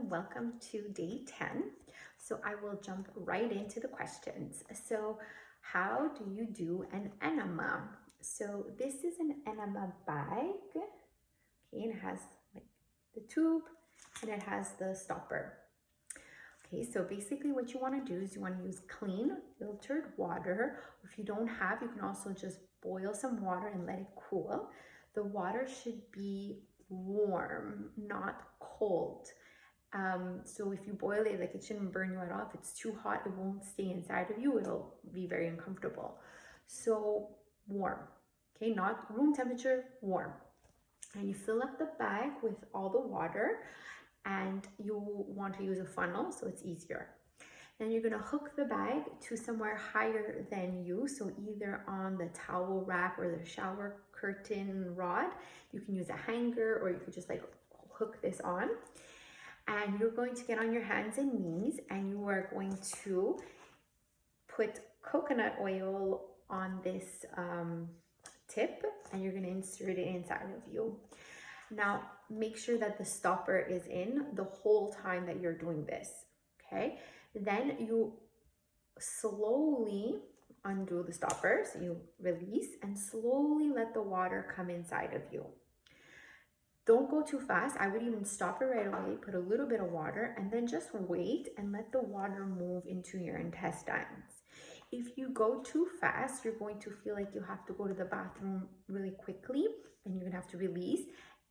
and welcome to day 10. So I will jump right into the questions. So how do you do an enema? So this is an enema bag. Okay, and it has like the tube and it has the stopper. Okay, so basically what you want to do is you want to use clean filtered water. If you don't have, you can also just boil some water and let it cool. The water should be warm, not cold. So if you boil it, like, it shouldn't burn you at all. If it's too hot, it won't stay inside of you. It'll be very uncomfortable. So warm, okay, not room temperature, warm. And you fill up the bag with all the water, and you want to use a funnel so it's easier. Then you're gonna hook the bag to somewhere higher than you. So either on the towel rack or the shower curtain rod. You can use a hanger, or you could just like hook this on. And you're going to get on your hands and knees, and you are going to put coconut oil on this tip, and you're going to insert it inside of you. Now, make sure that the stopper is in the whole time that you're doing this, okay? Then you slowly undo the stopper, so you release and slowly let the water come inside of you. Don't go too fast. I would even stop it right away, put a little bit of water, and then just wait and let the water move into your intestines. If you go too fast, you're going to feel like you have to go to the bathroom really quickly, and you're gonna have to release.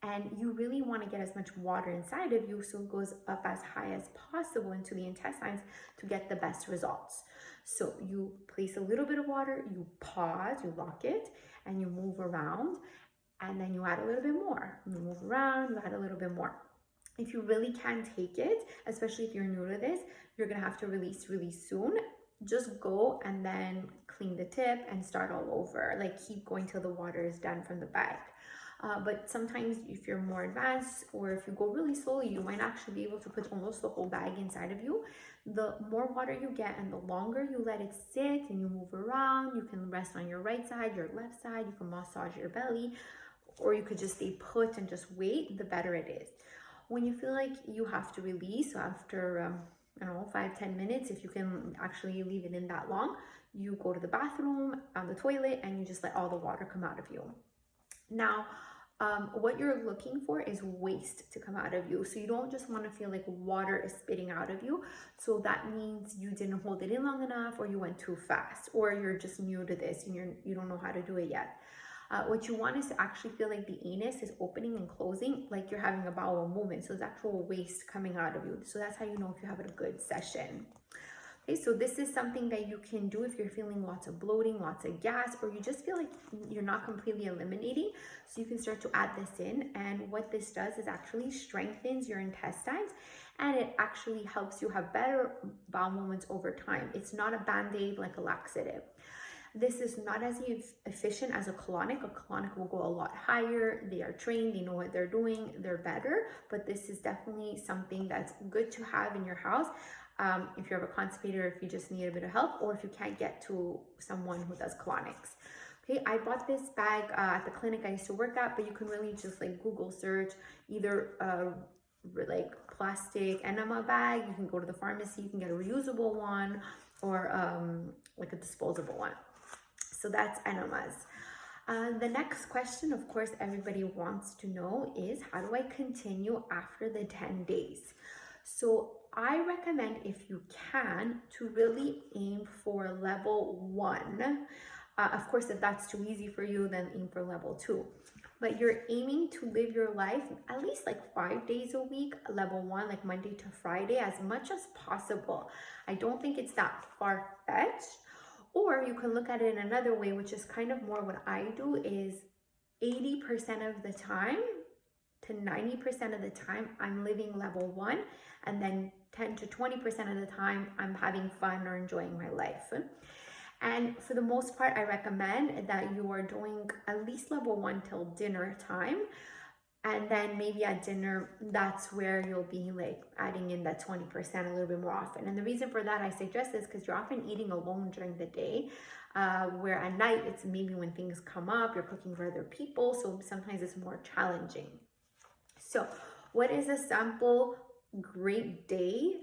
And you really want to get as much water inside of you so it goes up as high as possible into the intestines to get the best results. So you place a little bit of water, you pause, you lock it, and you move around. And then you add a little bit more. You move around, you add a little bit more. If you really can't take it, especially if you're new to this, you're gonna have to release really soon. Just go and then clean the tip and start all over. Like, keep going till the water is done from the bag. But sometimes if you're more advanced, or if you go really slowly, you might actually be able to put almost the whole bag inside of you. The more water you get and the longer you let it sit and you move around, you can rest on your right side, your left side, you can massage your belly, or you could just stay put and just wait, the better it is. When you feel like you have to release, so after, I don't know, 5-10 minutes, if you can actually leave it in that long, you go to the bathroom, on the toilet, and you just let all the water come out of you. Now, what you're looking for is waste to come out of you. So you don't just want to feel like water is spitting out of you. So that means you didn't hold it in long enough, or you went too fast, or you're just new to this and you don't know how to do it yet. What you want is to actually feel like the anus is opening and closing, like you're having a bowel movement. So it's actual waste coming out of you. So that's how you know if you have a good session. Okay, so this is something that you can do if you're feeling lots of bloating, lots of gas, or you just feel like you're not completely eliminating. So you can start to add this in. And what this does is actually strengthens your intestines, and it actually helps you have better bowel movements over time. It's not a band-aid like a laxative. This is not as efficient as a colonic. A colonic will go a lot higher. They are trained, they know what they're doing, they're better. But this is definitely something that's good to have in your house. If you're a constipator, if you just need a bit of help, or if you can't get to someone who does colonics. Okay, I bought this bag at the clinic I used to work at, but you can really just like Google search either like plastic enema bag. You can go to the pharmacy, you can get a reusable one, or like a disposable one. So that's enemas. The next question, of course, everybody wants to know is, how do I continue after the 10 days? So I recommend, if you can, to really aim for level 1. Of course, if that's too easy for you, then aim for level 2. But you're aiming to live your life at least like 5 days a week, level 1, like Monday to Friday, as much as possible. I don't think it's that far-fetched. Or you can look at it in another way, which is kind of more what I do, is 80% of the time to 90% of the time, I'm living level 1, and then 10 to 20% of the time, I'm having fun or enjoying my life. And for the most part, I recommend that you are doing at least level 1 till dinner time. And then maybe at dinner, that's where you'll be like adding in that 20% a little bit more often. And the reason for that I suggest is because you're often eating alone during the day, where at night, it's maybe when things come up, you're cooking for other people. So sometimes it's more challenging. So what is a sample great day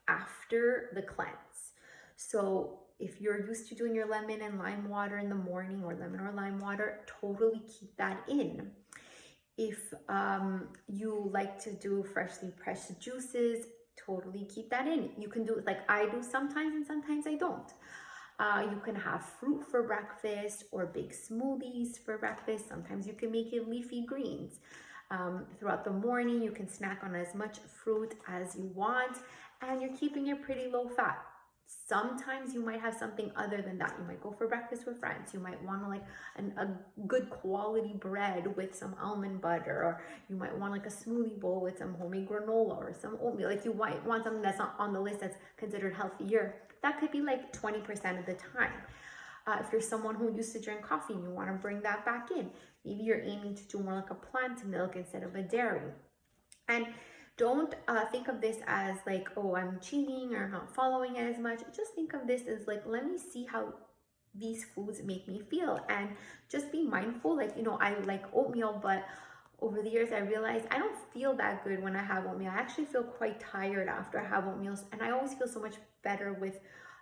after the cleanse. So if you're used to doing your lemon and lime water in the morning, or lemon or lime water, totally keep that in. If you like to do freshly pressed juices, totally keep that in. You can do it like I do sometimes, and sometimes I don't. You can have fruit for breakfast or big smoothies for breakfast. Sometimes you can make it leafy greens. Throughout the morning, you can snack on as much fruit as you want, and you're keeping it pretty low fat. Sometimes you might have something other than that. You might go for breakfast with friends. You might want to like a good quality bread with some almond butter, or you might want like a smoothie bowl with some homemade granola or some oatmeal. Like you might want something that's not on the list that's considered healthier. That could be like 20% of the time. If you're someone who used to drink coffee and you want to bring that back in, maybe you're aiming to do more like a plant milk instead of a dairy. And don't think of this as like, oh, I'm cheating or not following it as much. Just think of this as like, let me see how these foods make me feel, and just be mindful. Like, you know, I like oatmeal, but over the years I realized I don't feel that good when I have oatmeal. I actually feel quite tired after I have oatmeal, and I always feel so much better with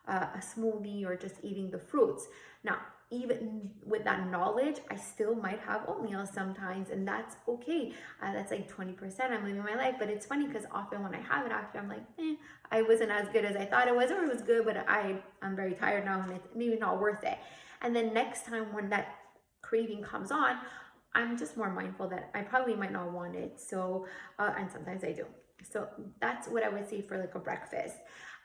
a smoothie or just eating the fruits. Now, even with that knowledge, I still might have oatmeal sometimes, and that's okay. That's like 20%. I'm living my life, but it's funny because often when I have it after, I'm like, I wasn't as good as I thought it was, or it was good, but I'm very tired now, and it's maybe not worth it. And then next time when that craving comes on, I'm just more mindful that I probably might not want it. So, and sometimes I do. So that's what I would say for like a breakfast.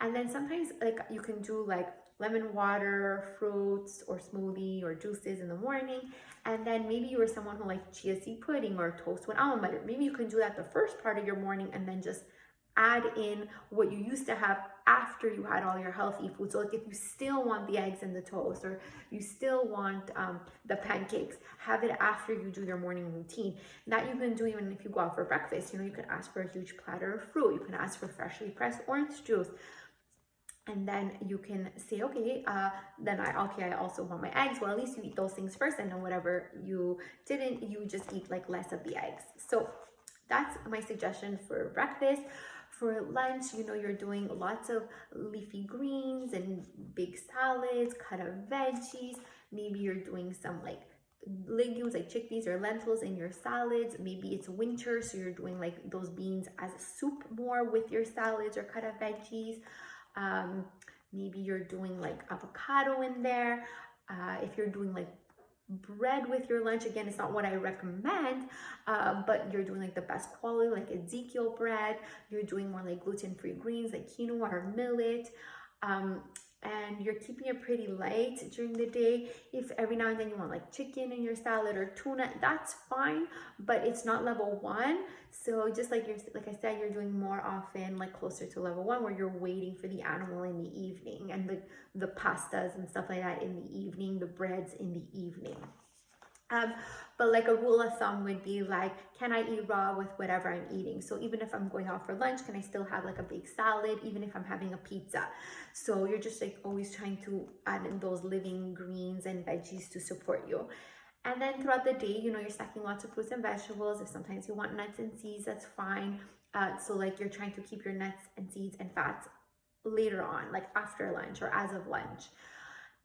And then sometimes like you can do like lemon water, fruits, or smoothie or juices in the morning. And then maybe you were someone who likes chia seed pudding or toast with almond butter. Maybe you can do that the first part of your morning, and then just add in what you used to have after you had all your healthy food. So like if you still want the eggs and the toast, or you still want the pancakes, have it after you do your morning routine. That you can do even if you go out for breakfast. You know, you can ask for a huge platter of fruit. You can ask for freshly pressed orange juice. And then you can say, okay, I also want my eggs. Well, at least you eat those things first, and then whatever you didn't, you just eat like less of the eggs. So that's my suggestion for breakfast. For lunch, you know, you're doing lots of leafy greens and big salads, cut up veggies. Maybe you're doing some like legumes like chickpeas or lentils in your salads. Maybe it's winter, so you're doing like those beans as a soup more with your salads or cut up veggies. Maybe you're doing like avocado in there. If you're doing like bread with your lunch, again, it's not what I recommend, but you're doing like the best quality, like Ezekiel bread. You're doing more like gluten-free greens like quinoa or millet. And you're keeping it pretty light during the day. If every now and then you want like chicken in your salad or tuna, that's fine, but it's not level 1. So just like like I said, you're doing more often like closer to level 1, where you're waiting for the animal in the evening, and the pastas and stuff like that in the evening, the breads in the evening. But like a rule of thumb would be like, can I eat raw with whatever I'm eating? So even if I'm going out for lunch, can I still have like a big salad, even if I'm having a pizza? So you're just like always trying to add in those living greens and veggies to support you. And then throughout the day, you know, you're stacking lots of fruits and vegetables. If sometimes you want nuts and seeds, that's fine. So like you're trying to keep your nuts and seeds and fats later on, like after lunch or as of lunch.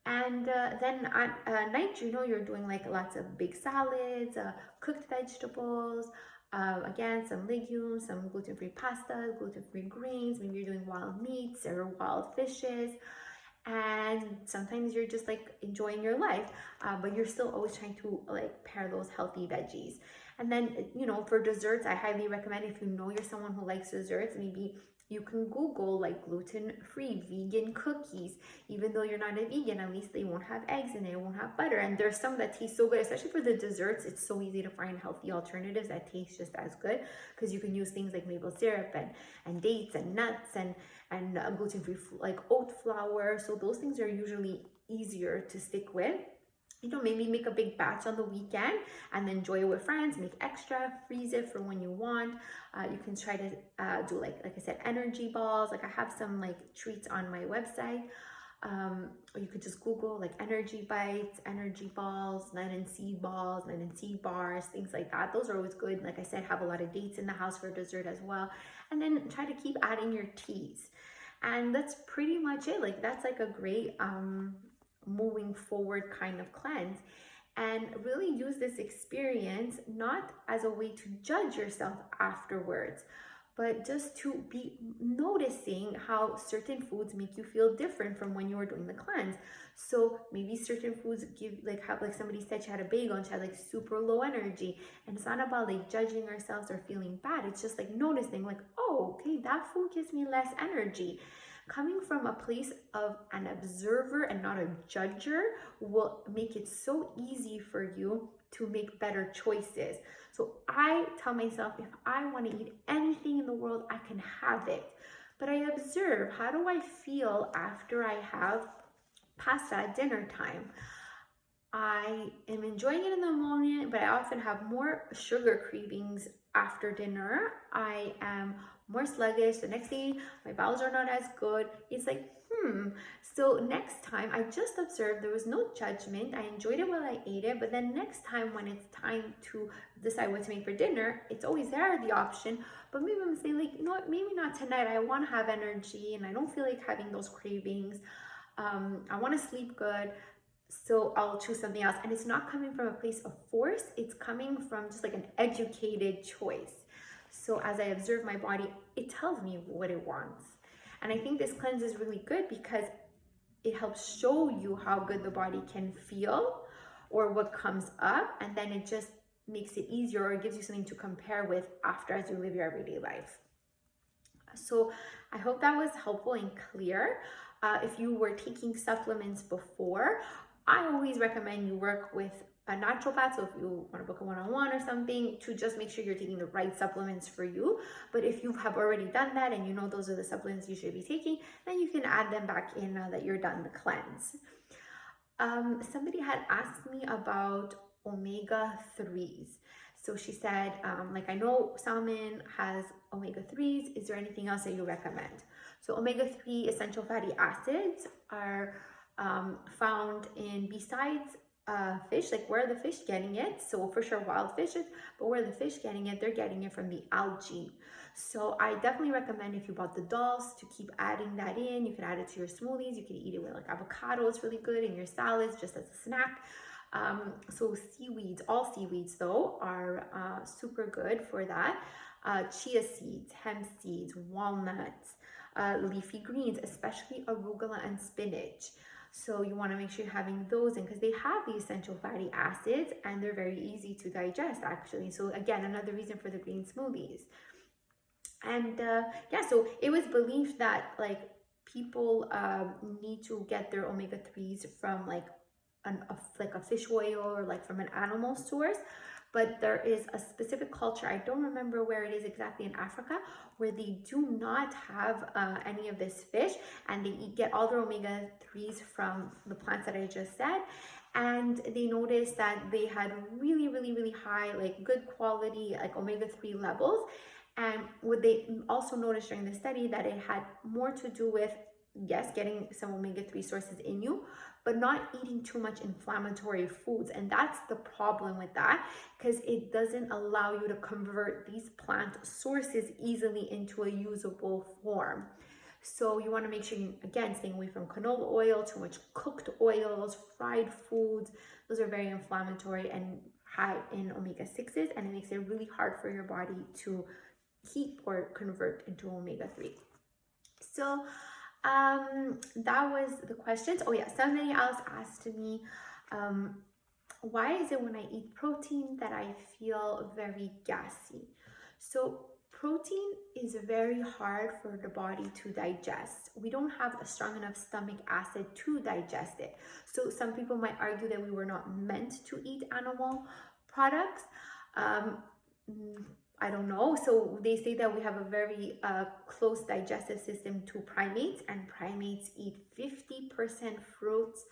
And then at night, you know, you're doing like lots of big salads, cooked vegetables, again, some legumes, some gluten-free pastas, gluten-free greens. Maybe you're doing wild meats or wild fishes. And sometimes you're just like enjoying your life, but you're still always trying to like pair those healthy veggies. And then, you know, for desserts, I highly recommend, if you know you're someone who likes desserts, maybe you can Google like gluten-free vegan cookies. Even though you're not a vegan, at least they won't have eggs in it, won't have butter. And there's some that taste so good, especially for the desserts. It's so easy to find healthy alternatives that taste just as good, because you can use things like maple syrup and dates and nuts and gluten-free like oat flour. So those things are usually easier to stick with. You know, maybe make a big batch on the weekend and then enjoy it with friends, make extra, freeze it for when you want. You can try to do like I said, energy balls. Like I have some like treats on my website. Or you could just Google like energy bites, energy balls, night and seed balls, night and seed bars, things like that. Those are always good. Like I said, have a lot of dates in the house for dessert as well. And then try to keep adding your teas. And that's pretty much it. Like that's like a great moving forward kind of cleanse. And really use this experience not as a way to judge yourself afterwards, but just to be noticing how certain foods make you feel different from when you were doing the cleanse. So maybe certain foods give, like how, like somebody said she had a bagel and she had like super low energy. And it's not about like judging ourselves or feeling bad. It's just like noticing like, oh, okay, that food gives me less energy. Coming from a place of an observer and not a judger will make it so easy for you to make better choices. So I tell myself, if I want to eat anything in the world, I can have it. But I observe, how do I feel after I have pasta at dinner time? I am enjoying it in the moment, but I often have more sugar cravings after dinner. I am more sluggish. The next day, my bowels are not as good. It's like, So next time, I just observed there was no judgment. I enjoyed it while I ate it. But then next time, when it's time to decide what to make for dinner, it's always there, the option. But maybe I'm saying, like, you know what, maybe not tonight. I want to have energy and I don't feel like having those cravings. I want to sleep good. So I'll choose something else. And it's not coming from a place of force. It's coming from just like an educated choice. So as I observe my body, it tells me what it wants. And I think this cleanse is really good because it helps show you how good the body can feel or what comes up. And then it just makes it easier or gives you something to compare with after as you live your everyday life. So I hope that was helpful and clear. If you were taking supplements before, I always recommend you work with a naturopath. So if you want to book a one-on-one or something, to just make sure you're taking the right supplements for you. But if you have already done that and you know those are the supplements you should be taking, then you can add them back in now that you're done the cleanse. Somebody had asked me about omega-3s. So she said, like, I know salmon has omega-3s. Is there anything else that you recommend? So omega-3 essential fatty acids are found in, besides fish, like where are the fish getting it? So for sure wild fishes, but where are the fish getting it? They're getting it from the algae. So I definitely recommend, if you bought the dals, to keep adding that in. You can add it to your smoothies. You can eat it with like avocado. It's really good in your salads just as a snack. So seaweeds, all seaweeds though, are super good for that. Chia seeds, hemp seeds, walnuts, leafy greens, especially arugula and spinach. So you want to make sure you're having those in because they have the essential fatty acids and they're very easy to digest actually. So again, another reason for the green smoothies. And yeah, so it was believed that like people need to get their omega-3s from like a fish oil or like from an animal source. But there is a specific culture, I don't remember where it is exactly in Africa, where they do not have any of this fish, and they get all their omega-3s from the plants that I just said. And they noticed that they had really, really, really high, like good quality, like omega-3 levels. And what they also noticed during the study, that it had more to do with, yes, getting some omega-3 sources in you, but not eating too much inflammatory foods. And that's the problem with that, because it doesn't allow you to convert these plant sources easily into a usable form. So you want to make sure you, again, staying away from canola oil, too much cooked oils, fried foods. Those are very inflammatory and high in omega-6s, and it makes it really hard for your body to keep or convert into omega-3. So that was the questions. Oh yeah, somebody else asked me, why is it when I eat protein that I feel very gassy? So protein is very hard for the body to digest. We don't have a strong enough stomach acid to digest it. So some people might argue that we were not meant to eat animal products. I don't know. So they say that we have a very close digestive system to primates, and primates eat 50% fruits,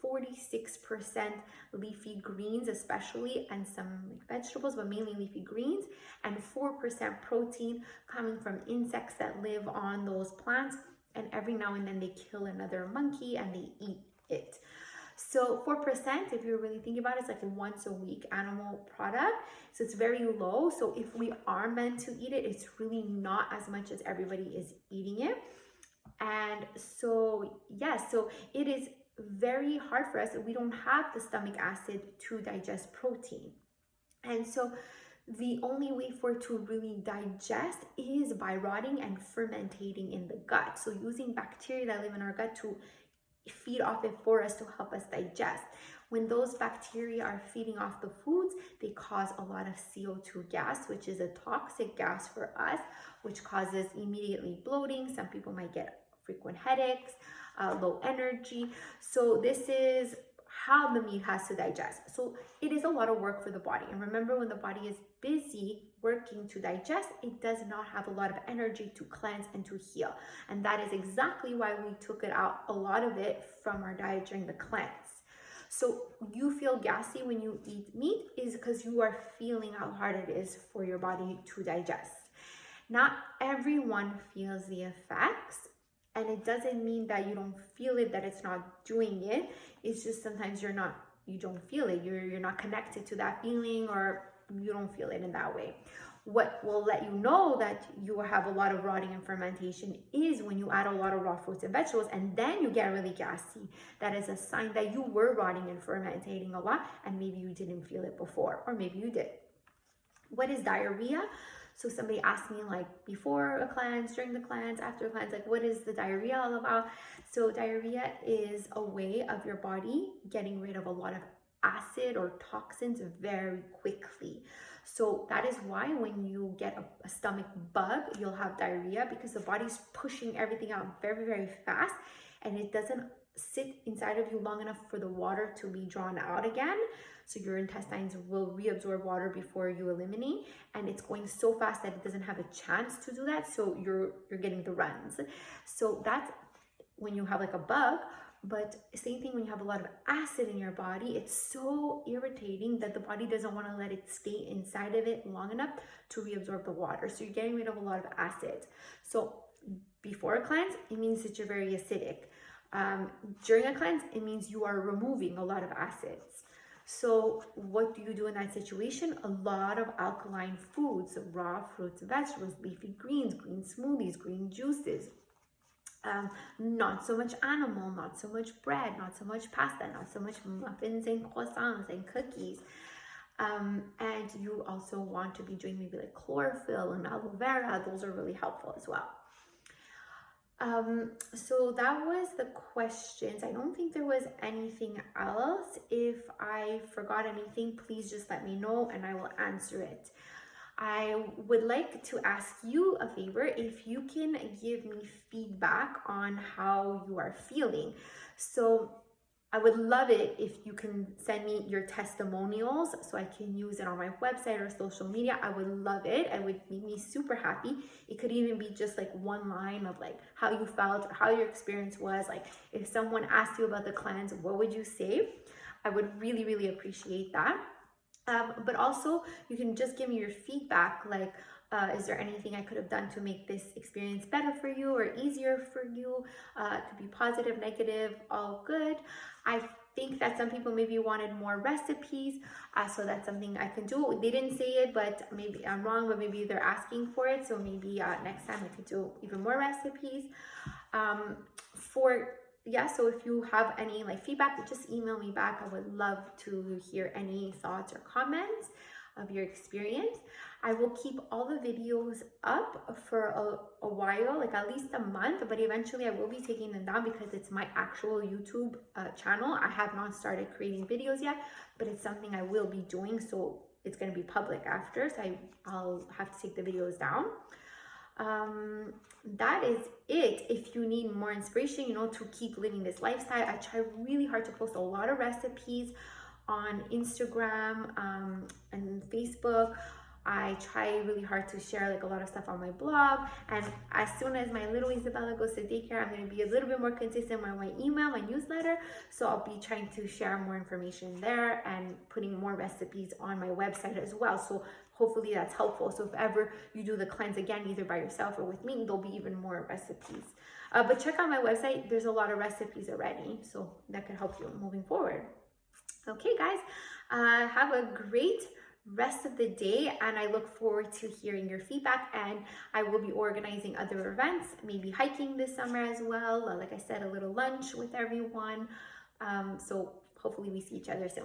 46% leafy greens especially, and some vegetables, but mainly leafy greens, and 4% protein coming from insects that live on those plants. And every now and then they kill another monkey and they eat it. So 4%, if you're really thinking about it, it's like a once a week animal product. So it's very low. So if we are meant to eat it, it's really not as much as everybody is eating it. And so, yes, so it is very hard for us. We don't have the stomach acid to digest protein. And so the only way for it to really digest is by rotting and fermentating in the gut. So using bacteria that live in our gut to feed off it for us to help us digest. When those bacteria are feeding off the foods, they cause a lot of CO2 gas, which is a toxic gas for us, which causes immediately bloating. Some people might get frequent headaches, low energy. So this is how the meat has to digest. So it is a lot of work for the body. And remember, when the body is busy working to digest, it does not have a lot of energy to cleanse and to heal. And that is exactly why we took it out, a lot of it, from our diet during the cleanse. So you feel gassy when you eat meat is because you are feeling how hard it is for your body to digest. Not everyone feels the effects. And it doesn't mean that you don't feel it, that it's not doing it. It's just sometimes you don't feel it. You're not connected to that feeling, or you don't feel it in that way. What will let you know that you have a lot of rotting and fermentation is when you add a lot of raw fruits and vegetables and then you get really gassy. That is a sign that you were rotting and fermentating a lot, and maybe you didn't feel it before, or maybe you did. What is diarrhea? So somebody asked me, like, before a cleanse, during the cleanse, after a cleanse, like, what is the diarrhea all about? So diarrhea is a way of your body getting rid of a lot of acid or toxins very quickly. So that is why when you get a stomach bug, you'll have diarrhea, because the body's pushing everything out very, very fast, and it doesn't sit inside of you long enough for the water to be drawn out again. So your intestines will reabsorb water before you eliminate, and it's going so fast that it doesn't have a chance to do that. So you're getting the runs. So that's when you have like a bug. But same thing when you have a lot of acid in your body, it's so irritating that the body doesn't want to let it stay inside of it long enough to reabsorb the water. So you're getting rid of a lot of acid. So before a cleanse, it means that you're very acidic. During a cleanse, it means you are removing a lot of acids. So what do you do in that situation? A lot of alkaline foods, raw fruits, vegetables, leafy greens, green smoothies, green juices. Not so much animal, not so much bread, not so much pasta, not so much muffins and croissants and cookies. And you also want to be doing maybe like chlorophyll and aloe vera. Those are really helpful as well. So that was the questions. I don't think there was anything else. If I forgot anything, please just let me know and I will answer it. I would like to ask you a favor. If you can give me feedback on how you are feeling. So I would love it if you can send me your testimonials so I can use it on my website or social media. I would love it. It would make me super happy. It could even be just like one line of like how you felt or how your experience was. Like if someone asked you about the cleanse, what would you say? I would really, really appreciate that. But also you can just give me your feedback, like is there anything I could have done to make this experience better for you or easier for you? It could be positive, negative, all good. I think that some people maybe wanted more recipes, so that's something I can do. They didn't say it, but maybe I'm wrong, but maybe they're asking for it, so maybe next time I could do even more recipes. So if you have any like feedback, just email me back. I would love to hear any thoughts or comments of your experience. I will keep all the videos up for a while, like at least a month, but eventually I will be taking them down because it's my actual YouTube channel. I have not started creating videos yet, but it's something I will be doing, so it's going to be public after, so I'll have to take the videos down. That is it. If you need more inspiration, to keep living this lifestyle, I try really hard to post a lot of recipes on Instagram and Facebook. I try really hard to share like a lot of stuff on my blog. And as soon as my little Isabella goes to daycare, I'm going to be a little bit more consistent on my email, my newsletter. So I'll be trying to share more information there and putting more recipes on my website as well. So hopefully that's helpful. So if ever you do the cleanse again, either by yourself or with me, there'll be even more recipes. But check out my website. There's a lot of recipes already. So that could help you moving forward. Okay, guys, have a great rest of the day, and I look forward to hearing your feedback. And I will be organizing other events, maybe hiking this summer as well. Like I said, a little lunch with everyone. So hopefully we see each other soon.